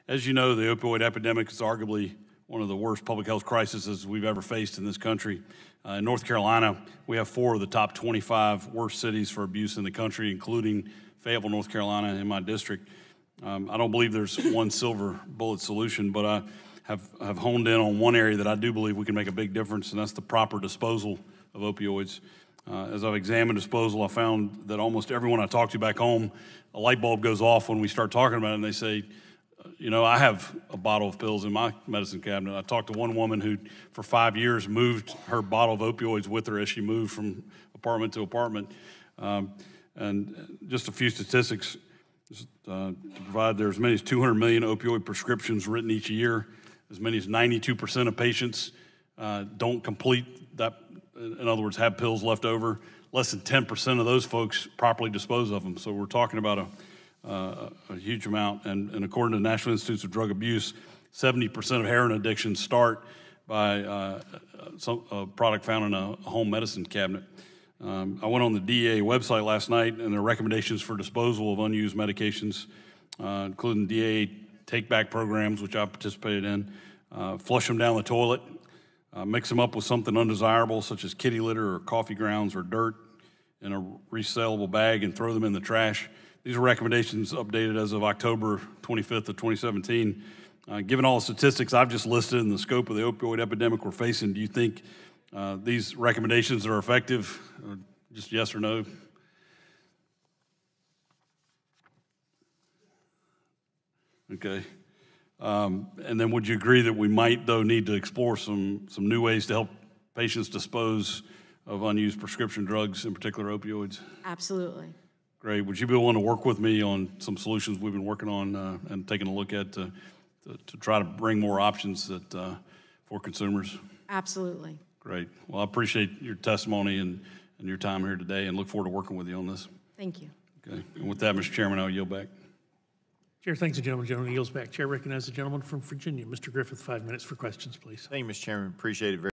As you know, the opioid epidemic is arguably one of the worst public health crises we've ever faced in this country. In North Carolina, we have 4 of the top 25 worst cities for abuse in the country, including Fayetteville, North Carolina, in my district. I don't believe there's one silver bullet solution, but I have honed in on one area that I do believe we can make a big difference, and that's the proper disposal of opioids. As I've examined disposal, I found that almost everyone I talk to back home, a light bulb goes off when we start talking about it, and they say, you know, I have a bottle of pills in my medicine cabinet. I talked to one woman who, for 5 years, moved her bottle of opioids with her as she moved from apartment to apartment. And just a few statistics to provide, there are as many as 200 million opioid prescriptions written each year. As many as 92% of patients don't complete that, in other words, have pills left over. Less than 10% of those folks properly dispose of them. So we're talking about a huge amount. And according to the National Institutes of Drug Abuse, 70% of heroin addictions start by a product found in a home medicine cabinet. I went on the DEA website last night, and there are recommendations for disposal of unused medications, including DEA take-back programs, which I participated in. Flush them down the toilet, mix them up with something undesirable, such as kitty litter or coffee grounds or dirt, in a resellable bag, and throw them in the trash. These are recommendations updated as of October 25th of 2017. Given all the statistics I've just listed and the scope of the opioid epidemic we're facing, do you think these recommendations are effective? Just yes or no? Okay. And then would you agree that we might, though, need to explore some new ways to help patients dispose of unused prescription drugs, in particular opioids? Absolutely. Great. Would you be willing to work with me on some solutions we've been working on and taking a look at to try to bring more options for consumers? Absolutely. Great. Well, I appreciate your testimony and your time here today, and look forward to working with you on this. Thank you. Okay. And with that, Mr. Chairman, I'll yield back. Chair thanks the gentleman. The gentleman yields back. Chair recognizes the gentleman from Virginia. Mr. Griffith, 5 minutes for questions, please. Thank you, Mr. Chairman. Appreciate it very